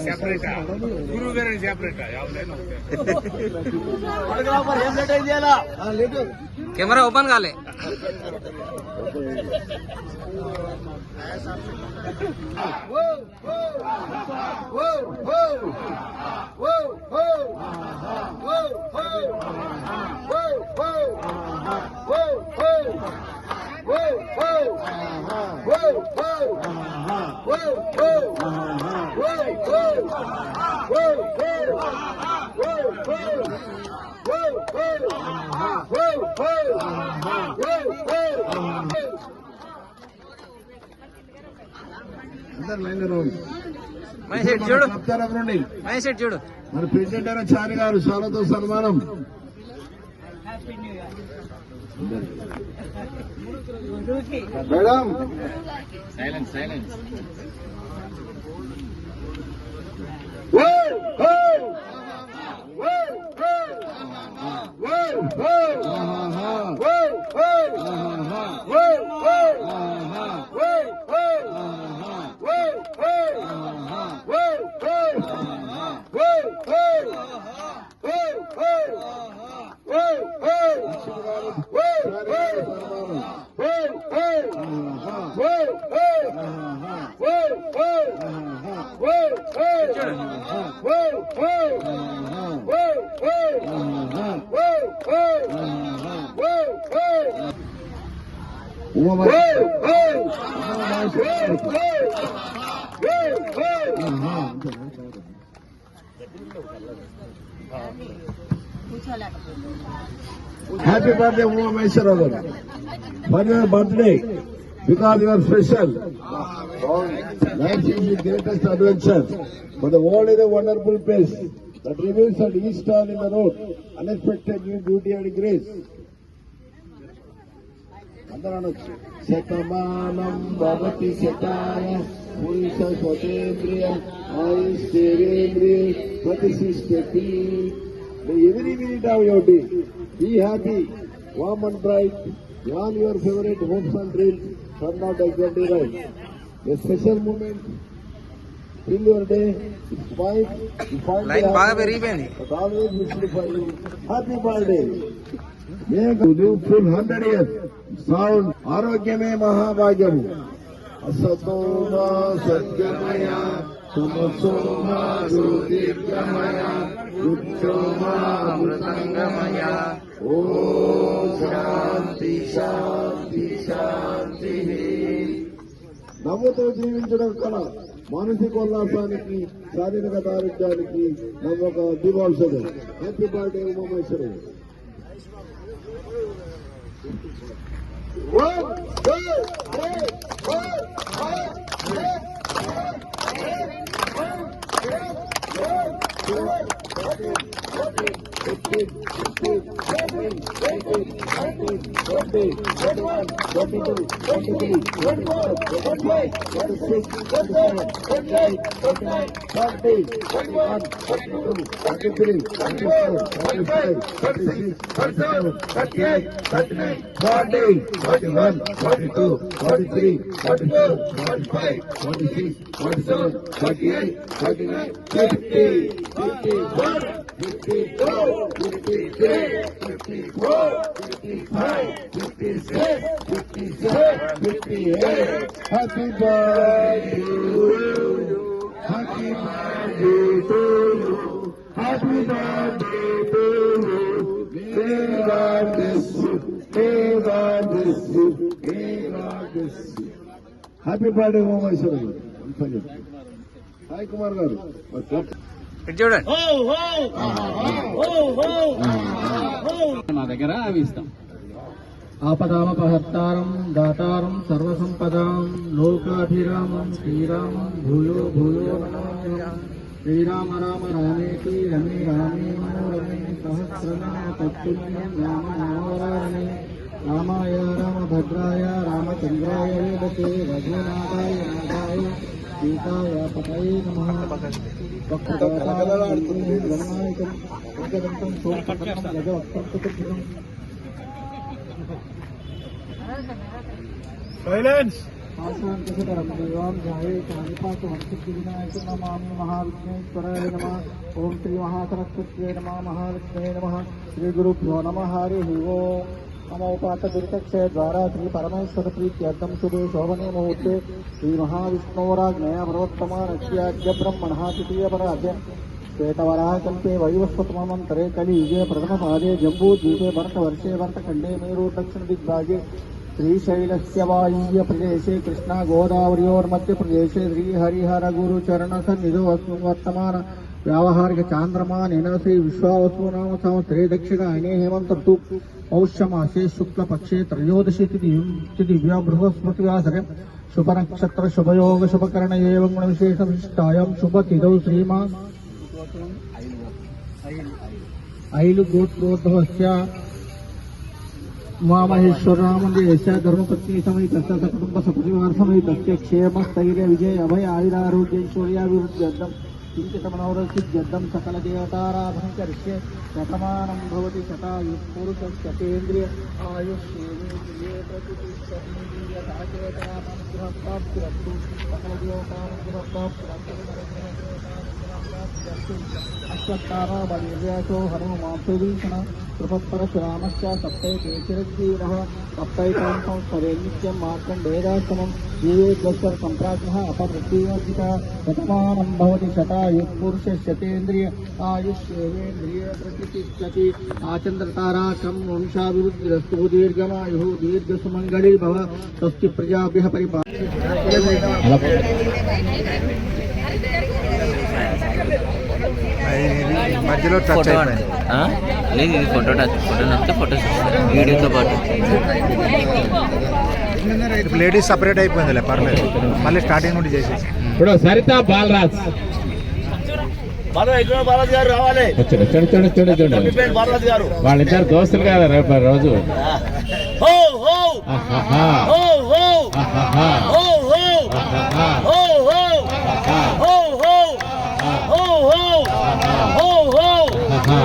Separate గురువు గారు separate camera open కాలే. చూడు చూడు మన ప్రెసిడెంట్ అయిన చారి గారు శాలతో సన్మానం. Madam silence silence. Happy birthday, Uma Maheshwara. For your birthday, because you are special. Life is the greatest adventure, but the world is a wonderful place that reveals at each turn in the road unexpected new beauty and grace. Shatamanam Bhavati శతాయ పురుష స్వతేంద్రియ ఆయుష్ేంద్రియ ప్రతిష్టతి. Every minute of your day, be happy, warm and bright, plan your favorite hopes and dreams, turn out exactly right. A special moment, fill your day, it's fine, you find line the బాగా happiness, పెరిగిపోయింది. but always wish you for you. Happy birthday. May you live full 100 years. Sound, ఆరోగ్యమే మహాభాగ్యము. అసతోమా సత్యమయ సుమసోమా జ్యోతిర్గమయ ఉత్తమా అమృతంగమయ. ఓం శాంతి శాంతి శాంతి. నవ్వుతో జీవించడం కల మానసిక ఉల్లాసానికి, శారీరక దారిద్ర్యానికి నవ్వొక దివాల్సదు. Happy birthday Umamaheshwari. Happy birthday to you. Happy birthday to you. Happy birthday to you. May God bless you. May God bless you. May God bless you. Happy birthday, Umamaswara. Hi, Kumar garu. చూడండి. మా దగ్గర అవి ఇస్తాం. ఆపదామపహర్తారం దాతారం సర్వసంపదాం లోకాభిరామం శ్రీరామం భూయో భూయో నమామ్యహం. శ్రీరామ రామ రామేతి రమే రామే మనోరమే సహస్రనామ తత్తుల్యం రామ నామవరారణే. రామాయ రామభద్రాయ రామచంద్రాయ వేదతే రఘునాథాయ నాథాయ సీతాయ పతయే నమః. గణనాయకం భగవంతం సోమపట్టం గజవత్తం. Silence! आश्रांतरं देवां ध्याये कानिपातवंशविनायकं नमामि महाविघ्नेश्वराय नमः ओम श्री महासरस्वत्यै नमः महालक्ष्म्यै नमः श्री गुरुभ्यो नमः हरिः ओम् नमोपात दुर्तक्षय द्वारा श्री परमेश्वर प्रीत्यर्थं शुभे शोभने मुहूर्ते श्री महाविष्णोराज्ञया प्रवर्तमानस्याद्य ब्रह्मणः तृतीयपराध्य श्वेतवराहकल्पे वैवस्वतमन्तरे कलियुगे प्रथमपादे जम्बूद्वीपे भरतवर्षे भरतखण्डे मेरु दक्षिणदिग्भागे श्रीशैलस्य वायव्य प्रदेशे कृष्णा गोदावर्योर्मध्य प्रदेशे श्रीहरिहर गुरुचरणसन्निधौ वर्तमान व्यावहारिक चांद्रमानेन श्री विश्वावसु नाम संवत्सरे दक्षिणायने हेमंत ऋतु पौष्यमासे शुक्लपक्षे त्रयोदशी तिथिभ्यां बृहस्पतिवासरे शुभनक्षत्र शुभयोग शुभकर्ण एवं गुणविशेषविशिष्टायां शुभतिथौ श्रीमान् ऐलु गोत्रोद्भवस्य उमामहेश्वररामदेवस्य धर्मपत्नी समेतस्य सकुटुम्ब सपरिवार समेतस्य क्षेम स्थैर्य विजय अभय आयुरारोग्यैश्वर्याभिवृद्ध्यर्थं चिन्तितमनोरसिद्ध्यर्थं सकलदेवताराधनं करिष्ये शतमानं भवति शतायुः शतेन्द्रिय आयुष्येवेन्द्रिये प्रतिष्ठतीन्द्रियदाचेतनामनुग्रहप्राप्तिरस्तु सकलदेवतानुग्रहप्राप्तिरस्तु अश्वत्थामा बलिर्व्यासो हनुमांसुभीषण कृपत्परशुरामश्च सप्तैके चिरञ्जीवः सप्तैकां संस्मरे नित्यं मार्कण्डेयाश्रमं जीवेद्वस्तर सम्प्राज्ञः अपवृत्तिवर्जितः शतमानं भवति शतायुः पुरुषशतेन्द्रिय आयुष्येवेन्द्रिय प्रतिष्ठति आचन्द्रताराकं वंशाभिवृद्धिरस्तु दीर्घमायुः दीर्घसुमङ्गली भव स्वस्ति प्रजाभ्यः మధ్యలో టచ్ అయిపోయింది. లేదు ఇది ఫోటో నచ్చితే ఫోటో వీడియోతో పాటు ఇప్పుడు లేడీస్ సపరేట్ అయిపోయిందిలే, పర్లేదు. మళ్ళీ స్టార్టింగ్ నుండి చేసేసి ఇప్పుడు సరిత బాలరాజ్ బాలరాజు గారు రావాలి. బాలరాజు గారు వాళ్ళిద్దరు దోస్తులు కదా రేపు రోజు హో హో ఆహాహా. హో హో ఆహాహా. హో హో ఆహాహా. హో హో ఆహా. హో హో హో హో హో హో.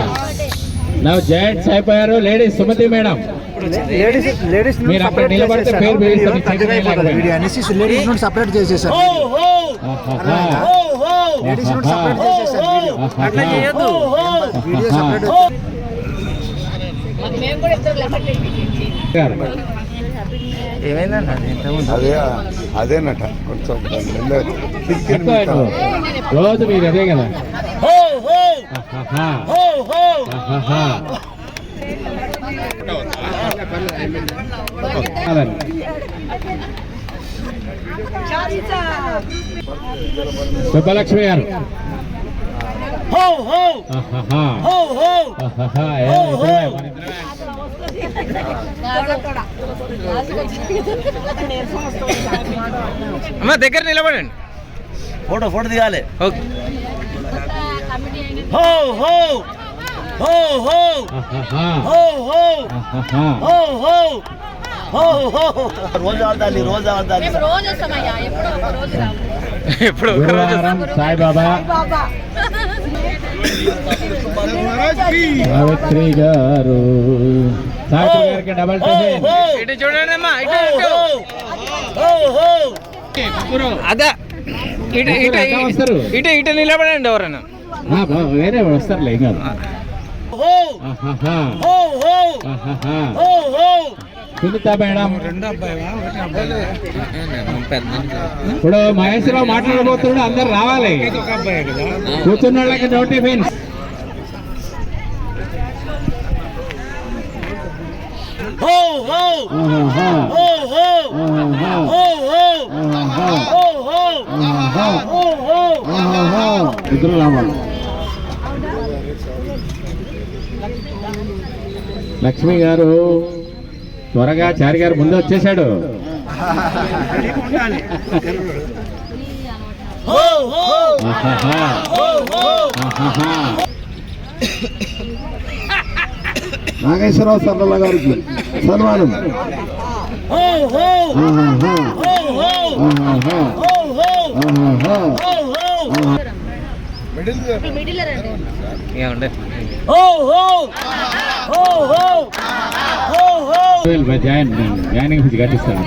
నా జాయింట్స్ అయిపోయారు. లేడీస్ సుమతి మేడం లేడీస్ మీరు అక్కడ నిలబడితే పేరు పిలుస్తారు. వీడియో అనేసి లేడీస్ నుండి సపరేట్ చేసేసారు. హో హో ఆహాహా. హో హో లేడీస్ నుండి సపరేట్ చేసేసారు వీడియో. అట్లా చేయొద్దు. వీడియో సపరేట్ ఏమైందన్న అదేనట కొంచెం రోజు మీరు అదే కదా. హో హో ఆహాహా. హో హో ఆహాహా. అలాగే. సుబ్బలక్ష్మి గారు హో హో ఆహాహా. హో హో ఆహాహా. అమ్మ దగ్గర నిలబడండి. ఫోటో దిగాలి. ఓకే. హో హో హో హో ఆహాహా. హో హో ఆహాహా. హో హో హో హో. రోజు ఆడాలి, రోజు ఆడాలి. మేము రోజు వస్తామయ్యా, ఎప్పుడో ఒక రోజు రాము. ఎప్పుడు గురువారం సాయిబాబా సావిత్రి గారు సావిత్రి గారికి డబల్ టిఫిన్. ఇటు చూడండి అమ్మా, ఇటు హో హో. అదా ఇటు ఇటు అక్కడ వస్తారు. ఇటు ఇటు నిలబడండి ఎవరైనా. వేరే వస్తారులే ఇంకా. హో ఆహాహా. హో హో ఆహాహా. హో హో. సునీత మేడం ఇప్పుడు మహేశ్వరరావు మాట్లాడబోతున్నాడు. అందరు రావాలి. కూర్చున్న వాళ్ళకి నో టిఫిన్. హో హో ఆహాహా. హో హో ఆహాహా. హో హో ఆహాహా. హో హో ఆహాహా. హో హో. ఆహాహా. ఇద్దరు రావాలి. లక్ష్మి గారు త్వరగా చారి గారు ముందు వచ్చేసాడు. హో హో ఆహాహా. హో హో. ఆహాహా. నాగేశ్వరరావు సర్ల గారికి సన్మానం. హో హో ఆహాహా. హో హో ఆహాహా. హో హో ఆహాహా. హో హో. మిడిల్ రండి. ఏమండి హో హో హో హో హో హో జాయినింగ్ ఫీజు కట్టిస్తాను.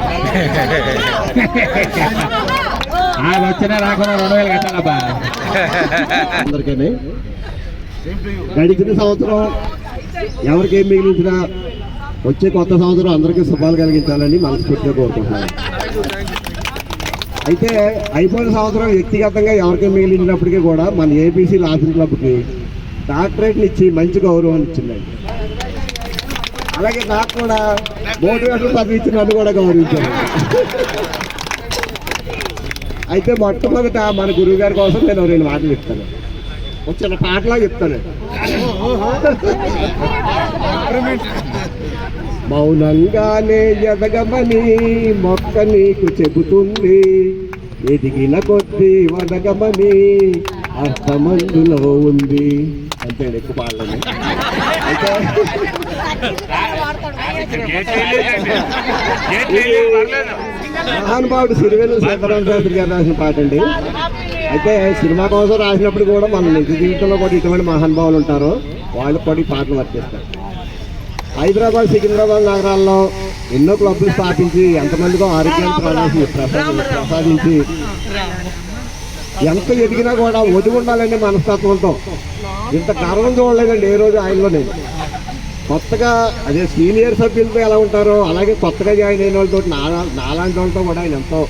అది వచ్చినా రాకుండా 2000 కట్టాలబ్బా. అందరికీ గడిచిన సంవత్సరం ఎవరికేం మిగిలించినా వచ్చే కొత్త సంవత్సరం అందరికీ శుభాలు కలిగించాలని మనస్ఫూర్తిగా కోరుకుంటున్నాను. అయితే అయిపోయిన సంవత్సరం వ్యక్తిగతంగా ఎవరికేం మిగిలించినప్పటికీ కూడా మన ఏబీసీ లాసన్ క్లబ్కి డాక్టరేట్ని ఇచ్చి మంచి గౌరవం ఇచ్చిందండి. అలాగే నాకు కూడా మోటివేషన్ పదవి ఇచ్చి నన్ను కూడా గౌరవించాను. అయితే మొట్టమొదట మన గురువు గారి కోసం నేను 2 మాటలు చెప్తాను. ఒక చిన్న పాటలా చెప్తాను. మౌనంగానే ఎదగమని మొక్క నీకు చెబుతుంది, ఎదిగిన కొద్దీ వదగమని అర్థమందులో ఉంది. అంతే ఎక్కువ పాటలని. అయితే మహానుభావుడు సిరివెల్లి సీతారామ శాస్త్రి గారు రాసిన పాట అండి. అయితే సినిమా కోసం రాసినప్పుడు కూడా మన నిజ జీవితంలో కూడా ఇటువంటి మహానుభావులు ఉంటారో వాళ్ళు కూడా ఈ పాటలు వర్తిస్తారు. హైదరాబాద్, సికింద్రాబాద్ నగరాల్లో ఎన్నో క్లబ్లు స్థాపించి ఎంతమందికో ఆరోగ్యాన్ని ప్రసాదించి ఎంత ఎదిగినా కూడా ఒదిగి ఉండాలనే మనస్తత్వంతో ఇంత గర్వం చూడలేదండి ఏ రోజు ఆయనలో. నేను కొత్తగా అదే సీనియర్ సభ్యులతో ఎలా ఉంటారో అలాగే కొత్తగా జాయిన్ అయిన వాళ్ళతో నాలాంటి వాళ్ళతో కూడా ఆయన ఎంతో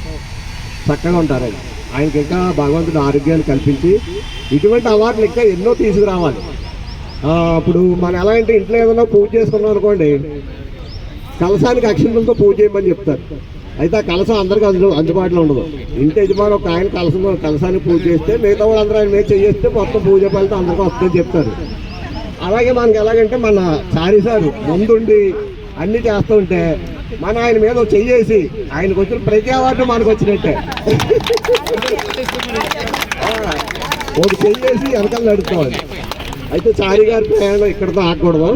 చక్కగా ఉంటారండి. ఆయనకి ఇంకా భగవంతుడు ఆరోగ్యాన్ని కల్పించి ఇటువంటి అవార్డులు ఇంకా ఎన్నో తీసుకురావాలి. అప్పుడు మనం ఎలా అంటే ఇంట్లో ఏదైనా పూజ చేసుకున్నాం అనుకోండి, కలశానికి అక్షంతలతో పూజ చేయమని చెప్తారు. అయితే ఆ కలశం అందరికీ అందుబాటులో ఉండదు. ఇంటి యజమాని ఒక ఆయన కలశానికి పూజ చేస్తే మిగతా వాళ్ళు అందరూ ఆయన మీద చేస్తే మొత్తం పూజ ఫలితం అందరికీ వస్తుందని చెప్తారు. అలాగే మనకి ఎలాగంటే మన చారి సారు ముందుండి అన్నీ చేస్తూ ఉంటే మన ఆయన మీద చెయ్యేసి ఆయనకు వచ్చిన ప్రతి అవార్డు మనకు వచ్చినట్టే. ఒక చెయ్యేసి వెనకాల నడుపుకోవాలి. అయితే చారి గారి ప్రయాణం ఇక్కడితో ఆగకూడదు,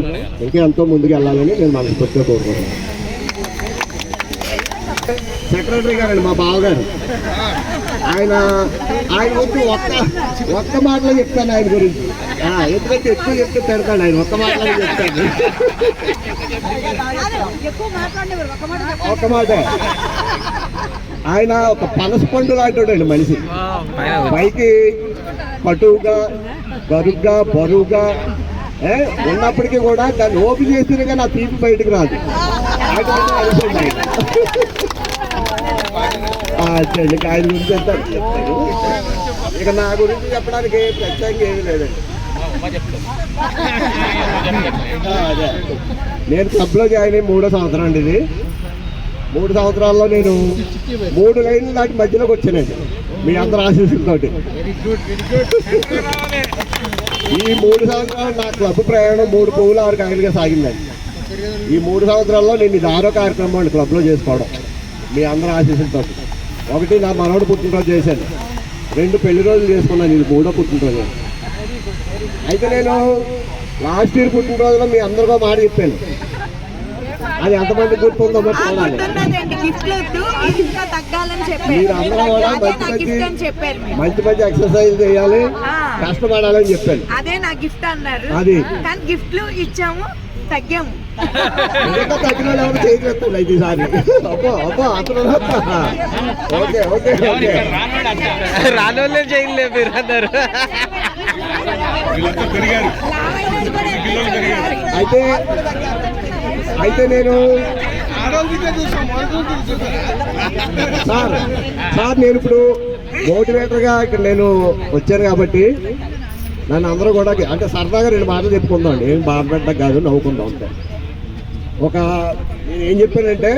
ఇంకా ఎంతో ముందుకు వెళ్ళాలని నేను మనస్ఫూర్తిగా కోరుకుంటున్నాను. సెక్రటరీ గారండి మా బావగారు, ఆయన గురించి ఒక్క మాటలో చెప్తాను ఆయన గురించి. ఎందుకంటే ఎక్కువ చెప్తే పెడతాడు ఆయన, ఒక్క మాటలో చెప్తాను. ఒక్క మాట, ఆయన ఒక పనస పండు లాంటి మనిషి. పైకి కటువుగా గరుగ్గా బరువుగా ఉన్నప్పటికీ కూడా దాన్ని ఓపెన్ చేస్తేనే కానీ ఆ తీపి బయటకు రాదు. ఆయన గురించి చెప్తాను. ఇక నా గురించి చెప్పడానికి ప్రత్యేకంగా ఏమీ లేదండి. అదే నేను క్లబ్లో జాయిన్ అయ్యి 3వ సంవత్సరం అండి. ఇది 3 సంవత్సరాల్లో నేను 3 లైన్లు దాటి మధ్యలోకి వచ్చానండి మీ అందరూ ఆశీస్సులతోటి. ఈ 3 సంవత్సరాలు నా క్లబ్ ప్రయాణం 3 పువ్వులు 6 కాయలుగా సాగిందండి. ఈ 3 సంవత్సరాల్లో నేను ఇది 6వ కార్యక్రమం అండి క్లబ్లో చేసుకోవడం మీ అందరూ ఆశీస్సులతో. 1 నా మనవడు పుట్టినరోజు చేశాను, 2 పెళ్లి రోజులు చేసుకున్నాను, ఇది 3వ పుట్టినరోజు. అయితే నేను లాస్ట్ ఇయర్ పుట్టినరోజులో మీ అందరికో మాట చెప్పాను, అది ఎంతమంది గుర్తుందో మరి చూడాలి. మీరందరూ కూడా మంచి మంచి ఎక్సర్సైజ్ చేయాలి, కష్టపడాలని చెప్పాను. అదే నా గిఫ్ట్ అన్నారు. అది కానీ గిఫ్ట్లు ఇచ్చాము, తగ్గాము. ఇంకా తగ్గిన వాళ్ళు ఎవరు చేయగలుగుతుంది అయితే ఈసారి. అతను ఓకే ఓకే ఓకే రానోళ్ళే చేయలే మీరు అందరు. అయితే నేను సార్ నేను ఇప్పుడు మోటివేటర్గా ఇక్కడ నేను వచ్చాను కాబట్టి నన్ను అందరూ కూడా అంటే సరదాగా 2 మాటలు చెప్పుకుందాం అండి, ఏం బాధపడ్డా కాదు, నవ్వుకుందాం అంతే. నేను ఏం చెప్పానంటే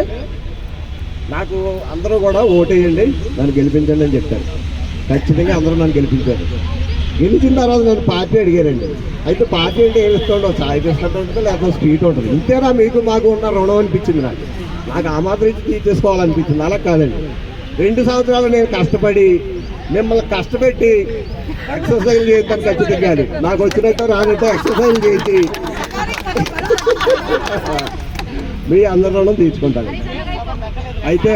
నాకు అందరూ కూడా ఓటేయండి, నన్ను గెలిపించండి అని చెప్పాను. ఖచ్చితంగా అందరూ నన్ను గెలిపించారు. గెలిచిన తర్వాత నన్ను పార్టీ అడిగారండి. అయితే పార్టీ అంటే ఏమి ఇస్తుండో, చాయ్ బిస్కెట్ ఉంటుంది లేకపోతే స్వీట్ ఉంటుంది, ఇంతేనా మీకు మాకు ఉన్న రుణం అనిపించింది. నాకు ఆ మాత్రం ఇచ్చి తీర్చేసుకోవాలనిపించింది. అలా కాదండి, 2 సంవత్సరాలు నేను కష్టపడి మిమ్మల్ని కష్టపెట్టి ఎక్సర్సైజ్ చేద్దాం ఖచ్చితంగా. నాకు వచ్చినట్టు రానట్టు ఎక్సర్సైజ్ చేసి మీ అందరి రుణం తీర్చుకుంటాను. అయితే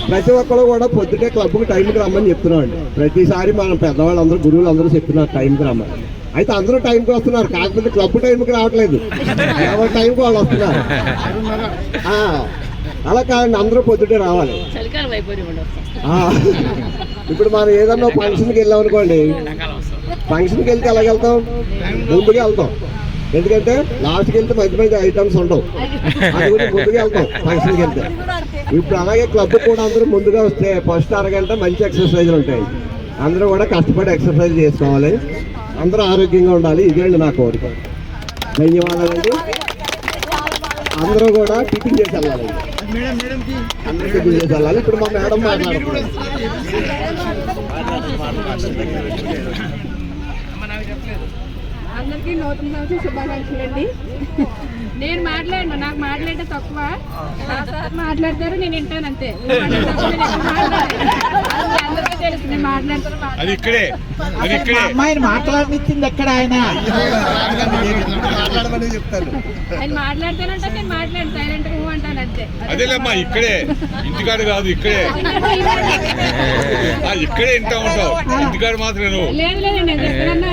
ప్రతి ఒక్కరు కూడా పొద్దుటే క్లబ్కి టైంకి రమ్మని చెప్తున్నామండి. ప్రతిసారి మనం పెద్దవాళ్ళందరూ గురువులు అందరూ చెప్తున్నారు టైంకి రమ్మని. అయితే అందరూ టైంకి వస్తున్నారు, కాకపోతే క్లబ్ టైంకి రావట్లేదు. ఎవరి టైంకి వాళ్ళు వస్తున్నారు. అలా కాదండి, అందరూ పొద్దుటే రావాలి. ఇప్పుడు మనం ఏదన్నా ఫంక్షన్కి వెళ్ళాం అనుకోండి, ఫంక్షన్కి వెళ్తే ఎలాగ వెళ్తాం? ముందుగా వెళ్తాం. ఎందుకంటే లాస్ట్కి వెళ్తే మంచి మంచి ఐటమ్స్ ఉండవు, అది కూడా ముందుగా వెళ్తాం ఫంక్షన్కి వెళ్తే. ఇప్పుడు అలాగే క్లబ్ కూడా అందరూ ముందుగా వస్తే ఫస్ట్ అరగంట మంచి ఎక్సర్సైజ్లు ఉంటాయి. అందరూ కూడా కష్టపడి ఎక్సర్సైజ్ చేసుకోవాలి, అందరూ ఆరోగ్యంగా ఉండాలి. ఇదేంటి నా కోరిక. ధన్యవాదాలండి. అందరూ కూడా టిఫిన్ చేసి వెళ్ళాలి. అందరూ టిఫిన్ చేసి వెళ్ళాలి. ఇప్పుడు మా మేడం మాట్లాడుతున్నారు. అందరికీ నూతన సంవత్సర శుభాకాంక్షలు అండి. నేను మాట్లాడను, నాకు మాట్లాడే తక్కువ. సార్ మాట్లాడతారు, నేను వింటాను అంతే. అందరికీ తెలుసు నేను మాట్లాడతాను. అమ్మాయిని మాట్లాడనిచ్చింది ఎక్కడ ఆయన? ఆయన మాట్లాడతానంటే నేను మాట్లాడు, సైలెంట్ గా అంటాను అంతే. అదేలేమ్మా, ఇక్కడే, ఇంటికాడ కాదు, ఇక్కడే ఇక్కడే ఇంటా ఉంటావు, ఇంటికాడ మాత్రమే నువ్వు. లేదు లేదు, నేను చెప్తానన్నా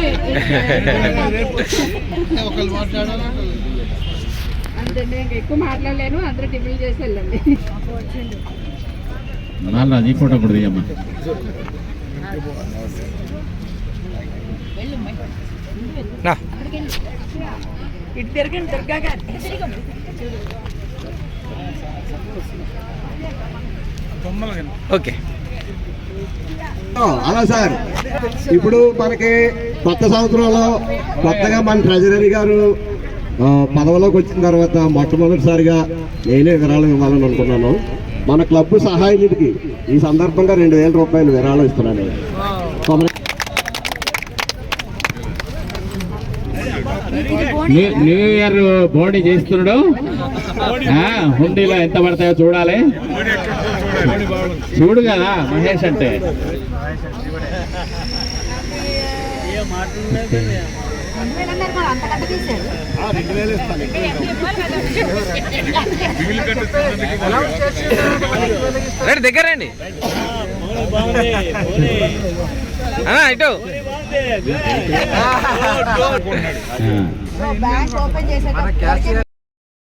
అంతే. నేను ఎక్కువ మాట్లాడలేను, అందరూ టిఫిన్ చేసి వెళ్ళండి. ఈ ఫోటో కూడా తీయమ్మా. ఇటు తిరగండి, దుర్గా గారు. ఓకే. అలా సార్, ఇప్పుడు మనకి కొత్త సంవత్సరంలో కొత్తగా మన ట్రెజరీ గారు పదవిలోకి వచ్చిన తర్వాత మొట్టమొదటిసారిగా నేనే విరాళం ఇవ్వాలని అనుకున్నాను. మన క్లబ్ సహాయ నిధికి ఈ సందర్భంగా 2000 రూపాయలు విరాళం ఇస్తున్నాను. న్యూ ఇయర్ బోడీ చేస్తున్నాడు. హుండీలో ఎంత పడతాయో చూడాలి. చూడు కదా మహేష్ అంటే. దగ్గరండి ఇటు. బ్యాంక్ ఓపెన్ చేసేటప్పుడు